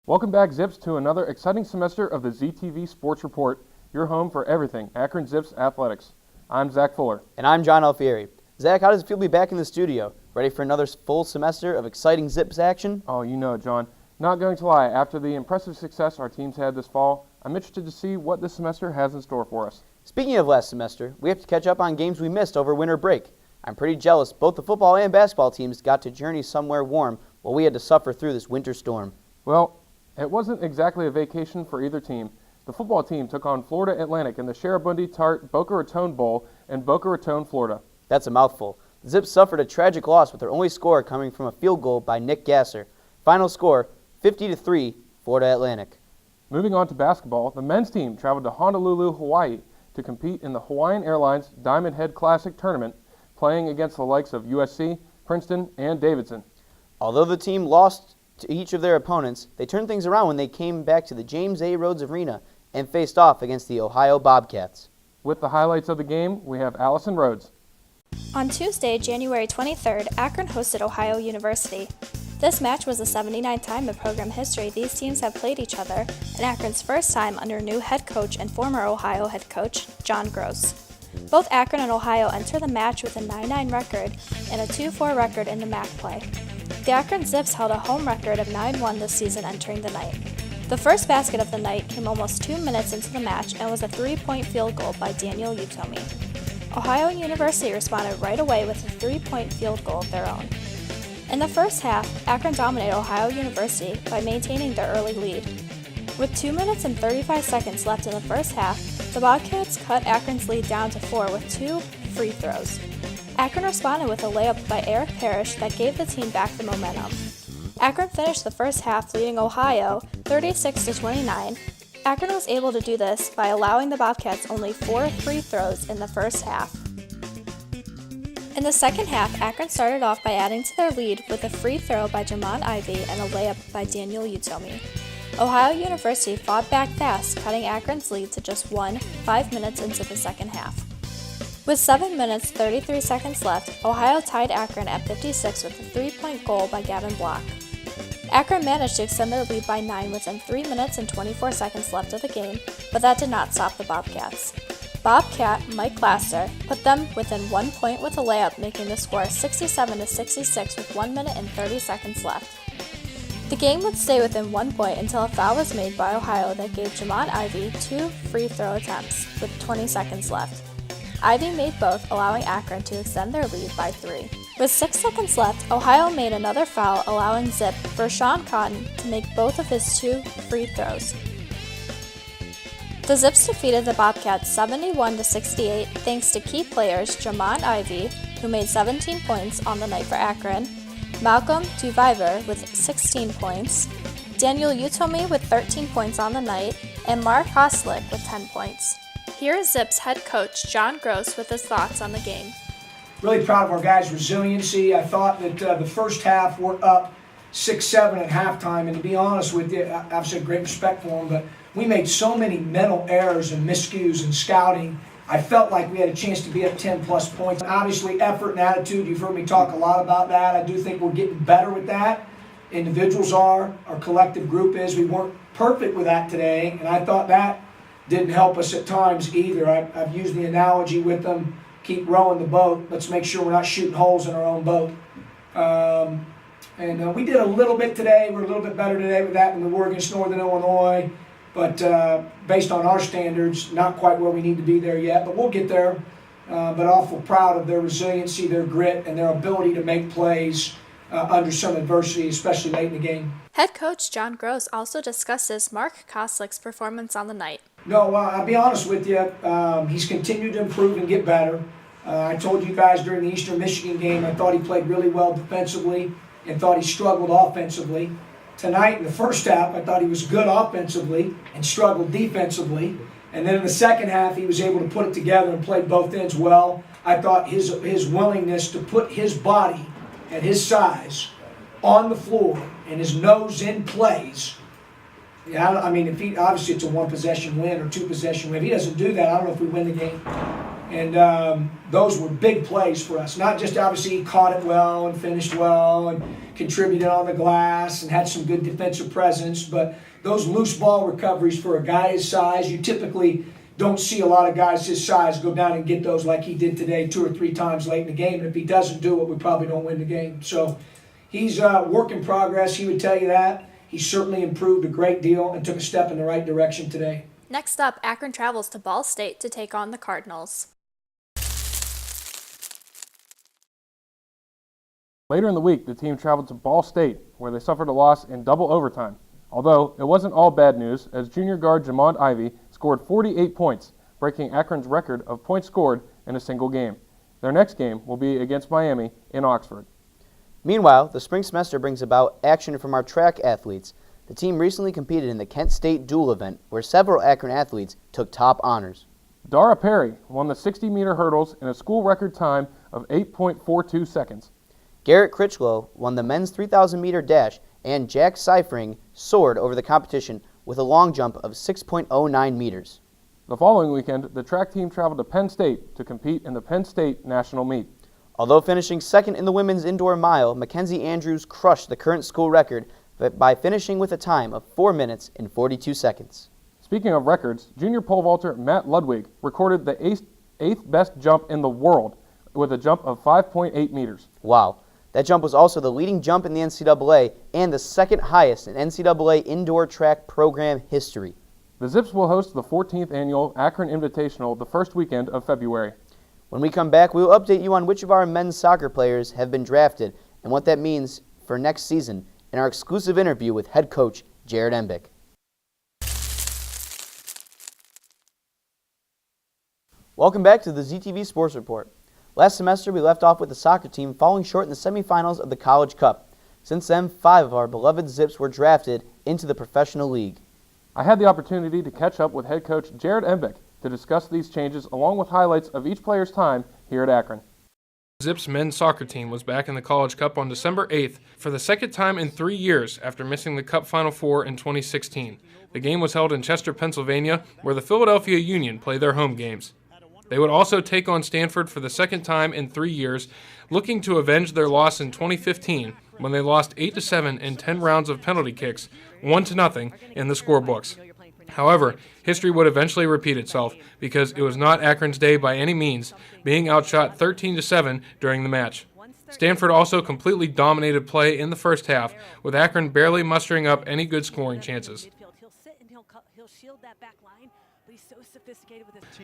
Welcome back, Zips, to another exciting semester of the ZTV Sports Report, your home for everything Akron Zips athletics. I'm Zach Fuller. And I'm John Alfieri. Zach, how does it feel to be back in the studio? Ready for another full semester of exciting Zips action? Oh, you know it, John. Not going to lie, after the impressive success our teams had this fall, I'm interested to see what this semester has in store for us. Speaking of last semester, we have to catch up on games we missed over winter break. I'm pretty jealous both the football and basketball teams got to journey somewhere warm while we had to suffer through this winter storm. Well, it wasn't exactly a vacation for either team. The football team took on Florida Atlantic in the Sharabundi Tart Boca Raton Bowl in Boca Raton, Florida. That's a mouthful. The Zips suffered a tragic loss with their only score coming from a field goal by Nick Gasser. Final score, 50-3, Florida Atlantic. Moving on to basketball, the men's team traveled to Honolulu, Hawaii to compete in the Hawaiian Airlines Diamond Head Classic tournament, playing against the likes of USC, Princeton, and Davidson. Although the team lost to each of their opponents, they turned things around when they came back to the James A. Rhodes Arena and faced off against the Ohio Bobcats. With the highlights of the game, we have Allison Rhodes. On Tuesday, January 23rd, Akron hosted Ohio University. This match was the 79th time in program history these teams have played each other, and Akron's first time under new head coach and former Ohio head coach, John Gross. Both Akron and Ohio enter the match with a 9-9 record and a 2-4 record in the MAC play. The Akron Zips held a home record of 9-1 this season entering the night. The first basket of the night came almost 2 minutes into the match and was a 3-point field goal by Daniel Utomi. Ohio University responded right away with a 3-point field goal of their own. In the first half, Akron dominated Ohio University by maintaining their early lead. With 2 minutes and 35 seconds left in the first half, the Bobcats cut Akron's lead down to 4 with 2 free throws. Akron responded with a layup by Eric Parrish that gave the team back the momentum. Akron finished the first half leading Ohio 36-29. Akron was able to do this by allowing the Bobcats only 4 free throws in the first half. In the second half, Akron started off by adding to their lead with a free throw by Jamon Ivey and a layup by Daniel Utomi. Ohio University fought back fast, cutting Akron's lead to just 5 minutes into the second half. With 7 minutes 33 seconds left, Ohio tied Akron at 56 with a 3-point goal by Gavin Block. Akron managed to extend their lead by 9 within 3 minutes and 24 seconds left of the game, but that did not stop the Bobcats. Bobcat Mike Laster put them within 1 point with a layup, making the score 67-66 with 1 minute and 30 seconds left. The game would stay within 1 point until a foul was made by Ohio that gave Jamon Ivey 2 free throw attempts with 20 seconds left. Ivey made both, allowing Akron to extend their lead by 3. With 6 seconds left, Ohio made another foul, allowing Zip for Sean Cotton to make both of his 2 free throws. The Zips defeated the Bobcats 71-68 thanks to key players Jamon Ivey, who made 17 points on the night for Akron, Malcolm Duviver with 16 points, Daniel Utomi with 13 points on the night, and Mark Hoslick with 10 points. Here is Zips head coach John Gross with his thoughts on the game. Really proud of our guys' resiliency. I thought that the first half we're up 6-7 at halftime, and to be honest with you, I've said great respect for them, but we made so many mental errors and miscues in scouting. I felt like we had a chance to be up 10-plus points. Obviously, effort and attitude, you've heard me talk a lot about that. I do think we're getting better with that. Individuals are, our collective group is. We weren't perfect with that today, and I thought that didn't help us at times either. I've used the analogy with them, keep rowing the boat. Let's make sure we're not shooting holes in our own boat. And we did a little bit today. We're a little bit better today with that than we were against Northern Illinois. But based on our standards, not quite where we need to be there yet. But we'll get there. But awful proud of their resiliency, their grit, and their ability to make plays under some adversity, especially late in the game. Head coach John Gross also discusses Mark Koslick's performance on the night. No, I'll be honest with you. He's continued to improve and get better. I told you guys during the Eastern Michigan game, I thought he played really well defensively and thought he struggled offensively. Tonight in the first half, I thought he was good offensively and struggled defensively. And then in the second half, he was able to put it together and play both ends well. I thought his willingness to put his body at his size on the floor and his nose in plays. Yeah, I mean, obviously it's a 1-possession win or 2-possession win. If he doesn't do that, I don't know if we win the game. And those were big plays for us. Not just obviously he caught it well and finished well and contributed on the glass and had some good defensive presence, but those loose ball recoveries for a guy his size, you typically don't see a lot of guys his size go down and get those like he did today 2 or 3 times late in the game. And if he doesn't do it, we probably don't win the game. So he's work in progress. He would tell you that. He certainly improved a great deal and took a step in the right direction today. Next up, Akron travels to Ball State to take on the Cardinals. Later in the week, the team traveled to Ball State, where they suffered a loss in double overtime. Although, it wasn't all bad news, as junior guard Jamond Ivey scored 48 points, breaking Akron's record of points scored in a single game. Their next game will be against Miami in Oxford. Meanwhile, the spring semester brings about action from our track athletes. The team recently competed in the Kent State Dual event, where several Akron athletes took top honors. Dara Perry won the 60-meter hurdles in a school record time of 8.42 seconds. Garrett Critchlow won the men's 3,000-meter dash, and Jack Seifring soared over the competition with a long jump of 6.09 meters. The following weekend, the track team traveled to Penn State to compete in the Penn State National Meet. Although finishing second in the women's indoor mile, Mackenzie Andrews crushed the current school record by finishing with a time of 4 minutes and 42 seconds. Speaking of records, junior pole vaulter Matt Ludwig recorded the eighth best jump in the world with a jump of 5.8 meters. Wow. That jump was also the leading jump in the NCAA and the second highest in NCAA indoor track program history. The Zips will host the 14th annual Akron Invitational the first weekend of February. When we come back, we will update you on which of our men's soccer players have been drafted and what that means for next season in our exclusive interview with head coach Jared Embick. Welcome back to the ZTV Sports Report. Last semester, we left off with the soccer team falling short in the semifinals of the College Cup. Since then, 5 of our beloved Zips were drafted into the professional league. I had the opportunity to catch up with head coach Jared Embick to discuss these changes along with highlights of each player's time here at Akron. Zips men's soccer team was back in the College Cup on December 8th for the second time in 3 years after missing the Cup Final Four in 2016. The game was held in Chester, Pennsylvania, where the Philadelphia Union play their home games. They would also take on Stanford for the second time in 3 years, looking to avenge their loss in 2015 when they lost 8-7 in 10 rounds of penalty kicks, 1-0 in the scorebooks. However, history would eventually repeat itself because it was not Akron's day by any means, being outshot 13-7 during the match. Stanford also completely dominated play in the first half, with Akron barely mustering up any good scoring chances.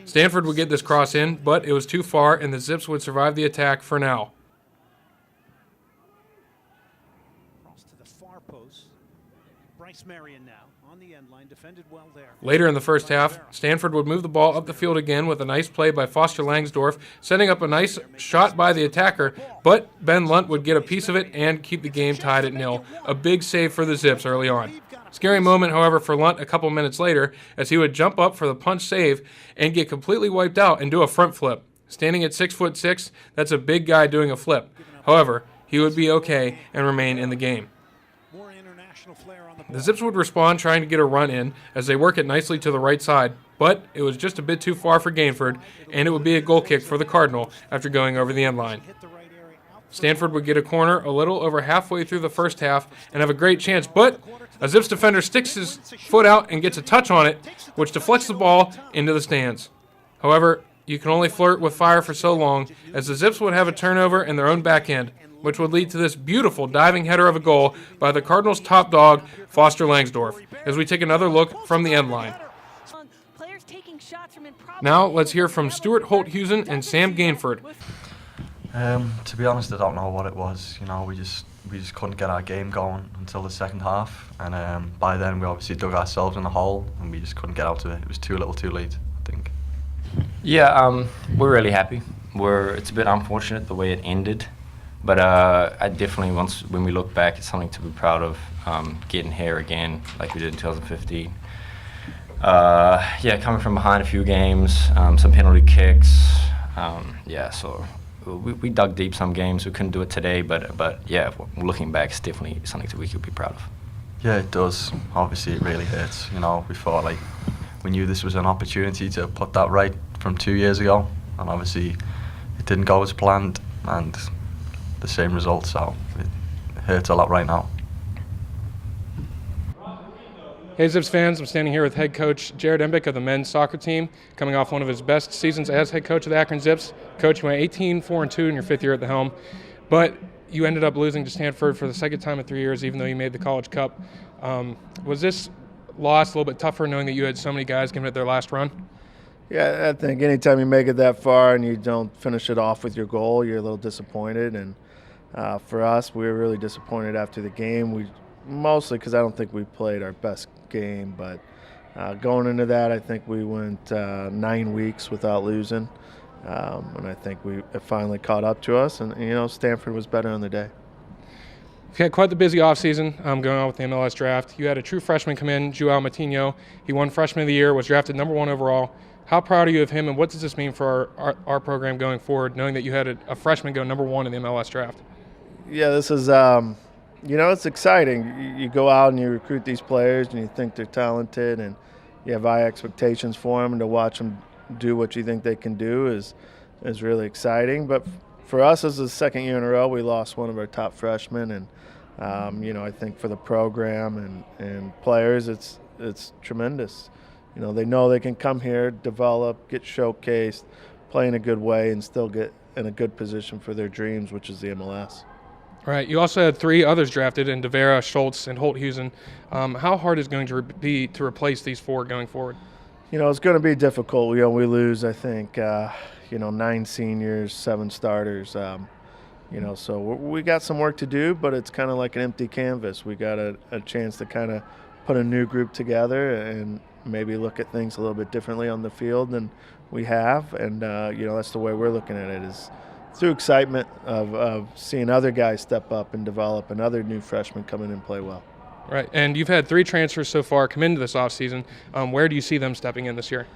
Stanford would get this cross in, but it was too far, and the Zips would survive the attack for now. Cross to the far post. Bryce Marion now on the end line, defended well there. Later in the first half, Stanford would move the ball up the field again with a nice play by Foster Langsdorff, setting up a nice shot by the attacker, but Ben Lunt would get a piece of it and keep the game tied at 0. A big save for the Zips early on. Scary moment, however, for Lunt a couple minutes later, as he would jump up for the punch save and get completely wiped out and do a front flip. Standing at 6'6", that's a big guy doing a flip. However, he would be okay and remain in the game. The Zips would respond trying to get a run in as they work it nicely to the right side, but it was just a bit too far for Gainford, and it would be a goal kick for the Cardinal after going over the end line. Stanford would get a corner a little over halfway through the first half and have a great chance, but a Zips defender sticks his foot out and gets a touch on it, which deflects the ball into the stands. However, you can only flirt with fire for so long, as the Zips would have a turnover in their own back end, which would lead to this beautiful diving header of a goal by the Cardinals' top dog, Foster Langsdorff, as we take another look from the end line. Now, let's hear from Stuart Holthusen and Sam Gainford. To be honest, I don't know what it was. You know, we just couldn't get our game going until the second half, and by then we obviously dug ourselves in a hole, and we just couldn't get out of it. It was too little, too late, I think. Yeah, we're really happy. It's a bit unfortunate the way it ended, but I definitely when we look back, it's something to be proud of. Getting here again like we did in 2015. Coming from behind a few games, some penalty kicks. So. We dug deep some games. We couldn't do it today, but yeah, looking back, it's definitely something that we could be proud of. Yeah, it does. Obviously, it really hurts. You know, we thought we knew this was an opportunity to put that right from 2 years ago, and obviously it didn't go as planned, and the same result, so it hurts a lot right now. Hey Zips fans, I'm standing here with head coach Jared Embick of the men's soccer team, coming off one of his best seasons as head coach of the Akron Zips. Coach, you went 18-4-2 in your 5th year at the helm, but you ended up losing to Stanford for the 2nd time in 3 years, even though you made the College Cup. Was this loss a little bit tougher knowing that you had so many guys giving it their last run? Yeah, I think anytime you make it that far and you don't finish it off with your goal, you're a little disappointed. And for us, we were really disappointed after the game. Mostly because I don't think we played our best game, but going into that, I think we went 9 weeks without losing, and I think it finally caught up to us. And Stanford was better on the day. You've had quite the busy offseason going on with the MLS draft. You had a true freshman come in, Joao Matinho. He won Freshman of the Year, was drafted #1 overall. How proud are you of him, and what does this mean for our program going forward, knowing that you had a freshman go #1 in the MLS draft? Yeah, this is it's exciting. You go out and you recruit these players and you think they're talented and you have high expectations for them, and to watch them do what you think they can do is really exciting. But for us, as the 2nd year in a row, we lost one of our top freshmen, and I think for the program and players, it's tremendous. They know they can come here, develop, get showcased, play in a good way, and still get in a good position for their dreams, which is the MLS. Right. You also had 3 others drafted in Devera, Schultz, and Holthusen. How hard is it going to be to replace these 4 going forward? It's going to be difficult. We lose, I think, 9 seniors, 7 starters. So we got some work to do, but it's kind of like an empty canvas. We got a chance to kind of put a new group together and maybe look at things a little bit differently on the field than we have. And, that's the way we're looking at it, is through excitement of seeing other guys step up and develop and other new freshmen come in and play well. Right, and you've had 3 transfers so far come into this offseason. Where do you see them stepping in this year?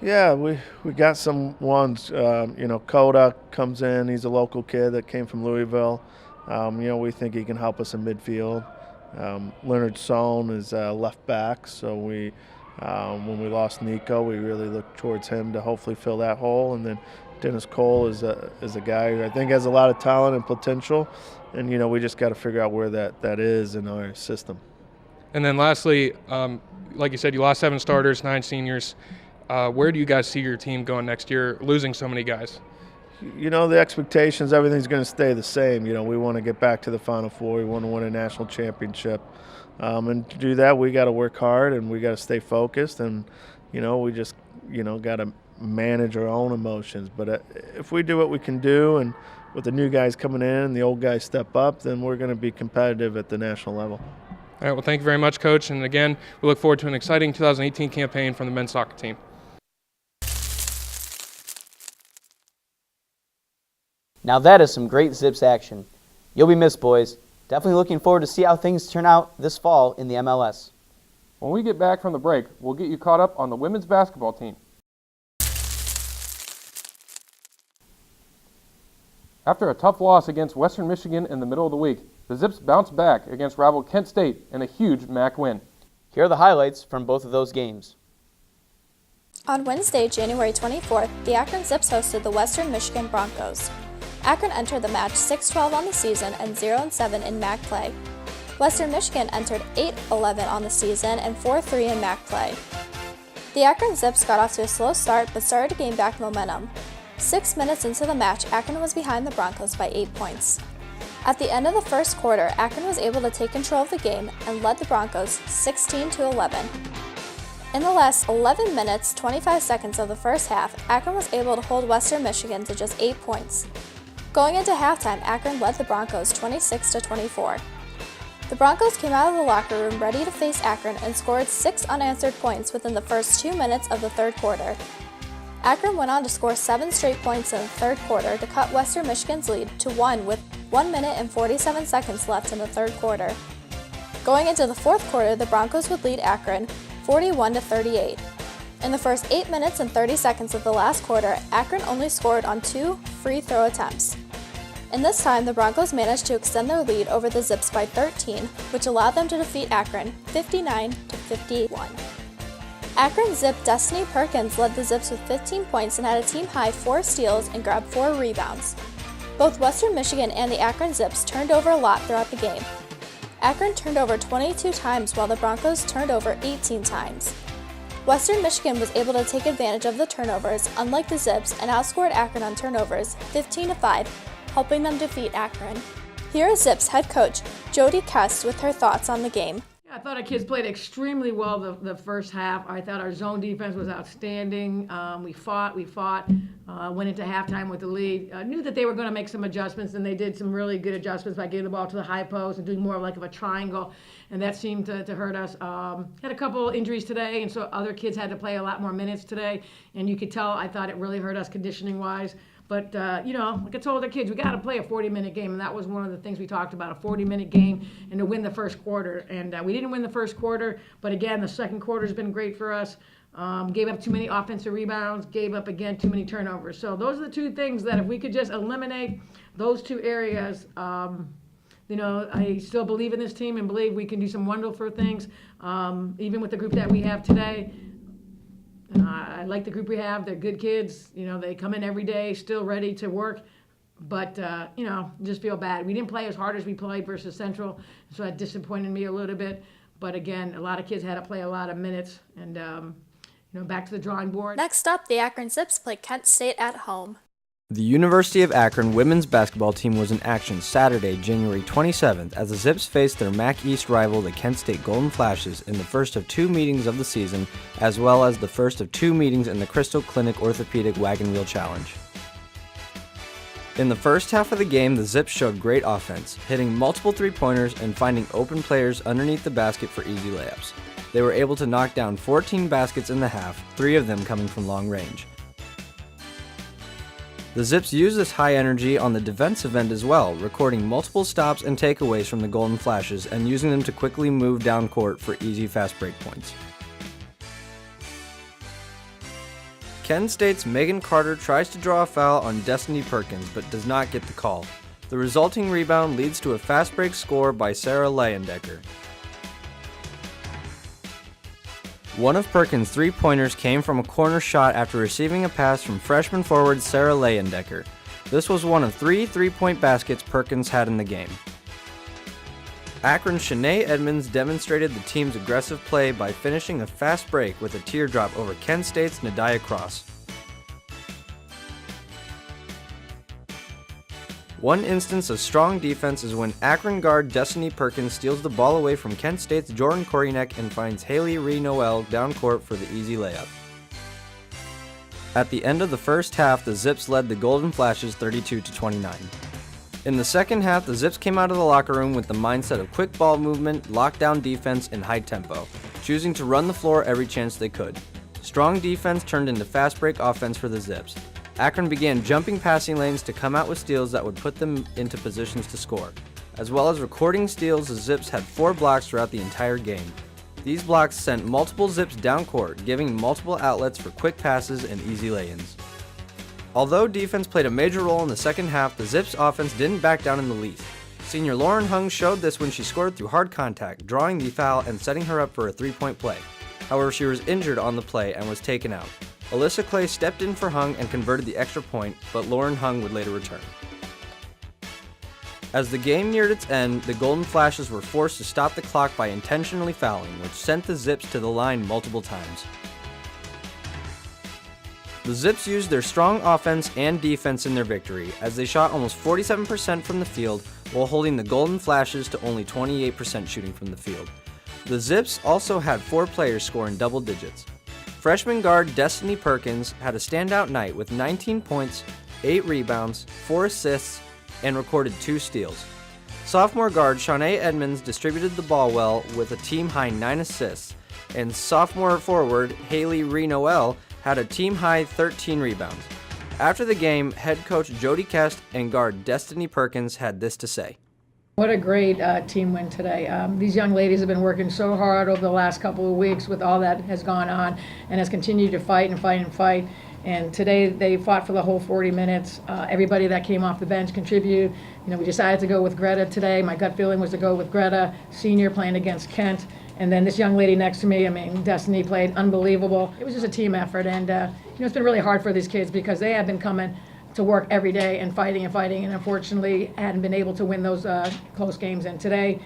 Yeah, we got some ones. Coda comes in. He's a local kid that came from Louisville. We think he can help us in midfield. Leonard Sohn is left back, so when we lost Nico, we really looked towards him to hopefully fill that hole. And then Dennis Cole is a guy who I think has a lot of talent and potential, and we just got to figure out where that is in our system. And then lastly, like you said, you lost 7 starters, 9 seniors. Where do you guys see your team going next year, losing so many guys? The expectations, everything's going to stay the same. We want to get back to the Final Four. We want to win a national championship. And to do that, we got to work hard and we got to stay focused. And, we just, got to manage our own emotions. But if we do what we can do, and with the new guys coming in and the old guys step up, then we're going to be competitive at the national level. All right, well, thank you very much, Coach. And again, we look forward to an exciting 2018 campaign from the men's soccer team. Now that is some great Zips action. You'll be missed, boys. Definitely looking forward to see how things turn out this fall in the MLS. When we get back from the break, we'll get you caught up on the women's basketball team. After a tough loss against Western Michigan in the middle of the week, the Zips bounced back against rival Kent State in a huge MAC win. Here are the highlights from both of those games. On Wednesday, January 24th, the Akron Zips hosted the Western Michigan Broncos. Akron entered the match 6-12 on the season and 0-7 in MAC play. Western Michigan entered 8-11 on the season and 4-3 in MAC play. The Akron Zips got off to a slow start but started to gain back momentum. 6 minutes into the match, Akron was behind the Broncos by 8 points. At the end of the first quarter, Akron was able to take control of the game and led the Broncos 16-11. In the last 11 minutes, 25 seconds of the first half, Akron was able to hold Western Michigan to just 8 points. Going into halftime, Akron led the Broncos 26-24. The Broncos came out of the locker room ready to face Akron and scored 6 unanswered points within the first 2 minutes of the third quarter. Akron went on to score 7 straight points in the third quarter to cut Western Michigan's lead to 1 with 1 minute and 47 seconds left in the third quarter. Going into the fourth quarter, the Broncos would lead Akron 41-38. In the first 8 minutes and 30 seconds of the last quarter, Akron only scored on 2 free throw attempts. In this time, the Broncos managed to extend their lead over the Zips by 13, which allowed them to defeat Akron 59-51. Akron Zip Destiny Perkins led the Zips with 15 points and had a team-high 4 steals and grabbed 4 rebounds. Both Western Michigan and the Akron Zips turned over a lot throughout the game. Akron turned over 22 times while the Broncos turned over 18 times. Western Michigan was able to take advantage of the turnovers, unlike the Zips, and outscored Akron on turnovers 15-5, helping them defeat Akron. Here is Zips head coach Jody Kest with her thoughts on the game. I thought our kids played extremely well the first half. I thought our zone defense was outstanding. We fought, went into halftime with the lead. Knew that they were going to make some adjustments, and they did some really good adjustments by getting the ball to the high post and doing more like of a triangle, and that seemed to hurt us. Had a couple injuries today, and so other kids had to play a lot more minutes today, and you could tell I thought it really hurt us conditioning-wise. But, like I told the kids, we got to play a 40-minute game, and that was one of the things we talked about, a 40-minute game, and to win the first quarter. And we didn't win the first quarter, but again, the second quarter has been great for us. Gave up too many offensive rebounds, gave up, again, too many turnovers. So those are the two things that if we could just eliminate those two areas, I still believe in this team and believe we can do some wonderful things, even with the group that we have today. I like the group we have. They're good kids. They come in every day, still ready to work. But, just feel bad. We didn't play as hard as we played versus Central, so that disappointed me a little bit. But, again, a lot of kids had to play a lot of minutes. And, back to the drawing board. Next up, the Akron Zips play Kent State at home. The University of Akron women's basketball team was in action Saturday, January 27th, as the Zips faced their MAC East rival, the Kent State Golden Flashes, in the first of 2 meetings of the season, as well as the first of 2 meetings in the Crystal Clinic Orthopedic Wagon Wheel Challenge. In the first half of the game, the Zips showed great offense, hitting multiple three-pointers and finding open players underneath the basket for easy layups. They were able to knock down 14 baskets in the half, 3 of them coming from long range. The Zips used this high energy on the defensive end as well, recording multiple stops and takeaways from the Golden Flashes and using them to quickly move down court for easy fast break points. Kent State's Megan Carter tries to draw a foul on Destiny Perkins but does not get the call. The resulting rebound leads to a fast break score by Sarah Leyendecker. One of Perkins' three-pointers came from a corner shot after receiving a pass from freshman forward Sarah Leyendecker. This was one of 3 three-point baskets Perkins had in the game. Akron's Shanae Edmonds demonstrated the team's aggressive play by finishing a fast break with a teardrop over Kent State's Nadia Cross. One instance of strong defense is when Akron guard Destiny Perkins steals the ball away from Kent State's Jordan Koryanek and finds Haley Ree-Noel down court for the easy layup. At the end of the first half, the Zips led the Golden Flashes 32-29. In the second half, the Zips came out of the locker room with the mindset of quick ball movement, lockdown defense, and high tempo, choosing to run the floor every chance they could. Strong defense turned into fast break offense for the Zips. Akron began jumping passing lanes to come out with steals that would put them into positions to score. As well as recording steals, the Zips had 4 blocks throughout the entire game. These blocks sent multiple Zips down court, giving multiple outlets for quick passes and easy lay-ins. Although defense played a major role in the second half, the Zips offense didn't back down in the least. Senior Lauren Hung showed this when she scored through hard contact, drawing the foul and setting her up for a 3-point play. However, she was injured on the play and was taken out. Alyssa Clay stepped in for Hung and converted the extra point, but Lauren Hung would later return. As the game neared its end, the Golden Flashes were forced to stop the clock by intentionally fouling, which sent the Zips to the line multiple times. The Zips used their strong offense and defense in their victory, as they shot almost 47% from the field while holding the Golden Flashes to only 28% shooting from the field. The Zips also had 4 players score in double digits. Freshman guard Destiny Perkins had a standout night with 19 points, 8 rebounds, 4 assists, and recorded 2 steals. Sophomore guard Shanae Edmonds distributed the ball well with a team-high 9 assists, and sophomore forward Haley Ree-Noel had a team-high 13 rebounds. After the game, head coach Jody Kest and guard Destiny Perkins had this to say. What a great team win today. These young ladies have been working so hard over the last couple of weeks with all that has gone on and has continued to fight and fight and fight. And today they fought for the whole 40 minutes. Everybody that came off the bench contributed. We decided to go with Greta today. My gut feeling was to go with Greta, senior, playing against Kent. And then this young lady next to me, I mean, Destiny played unbelievable. It was just a team effort, and it's been really hard for these kids because they have been coming to work every day and fighting, and unfortunately hadn't been able to win those close games. And today,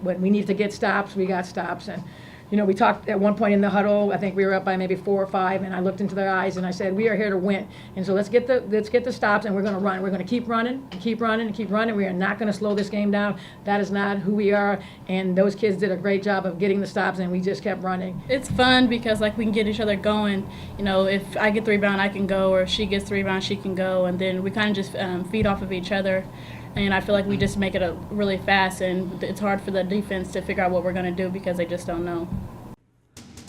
when we needed to get stops, we got stops. And we talked at one point in the huddle. I think we were up by maybe 4 or 5, and I looked into their eyes and I said, "We are here to win. And so let's get the stops, and we're going to run. We're going to keep running, and keep running, and keep running. We are not going to slow this game down. That is not who we are." And those kids did a great job of getting the stops, and we just kept running. It's fun because we can get each other going. If I get the rebound, I can go, or if she gets the rebound, she can go, and then we kind of just feed off of each other. And I feel like we just make it really fast, and it's hard for the defense to figure out what we're going to do because they just don't know.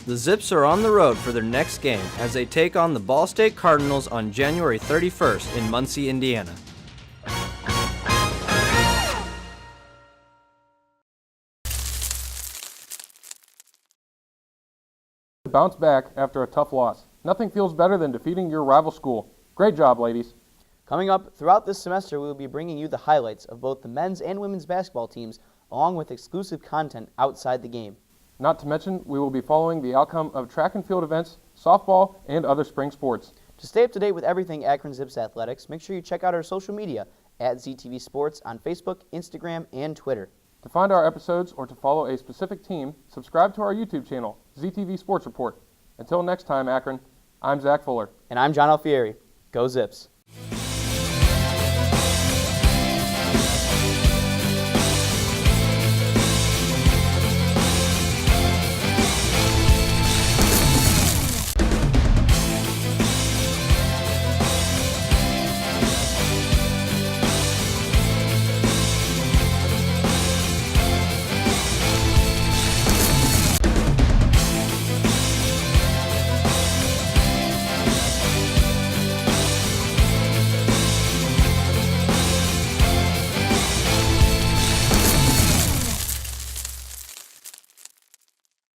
The Zips are on the road for their next game as they take on the Ball State Cardinals on January 31st in Muncie, Indiana. Bounce back after a tough loss. Nothing feels better than defeating your rival school. Great job, ladies. Coming up, throughout this semester, we will be bringing you the highlights of both the men's and women's basketball teams, along with exclusive content outside the game. Not to mention, we will be following the outcome of track and field events, softball, and other spring sports. To stay up to date with everything Akron Zips athletics, make sure you check out our social media at ZTV Sports on Facebook, Instagram, and Twitter. To find our episodes or to follow a specific team, subscribe to our YouTube channel, ZTV Sports Report. Until next time, Akron, I'm Zach Fuller. And I'm John Alfieri. Go Zips.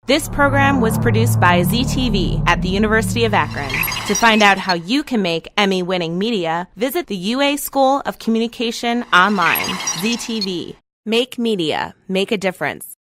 This program was produced by ZTV at the University of Akron. To find out how you can make Emmy-winning media, visit the UA School of Communication online. ZTV. Make media. Make a difference.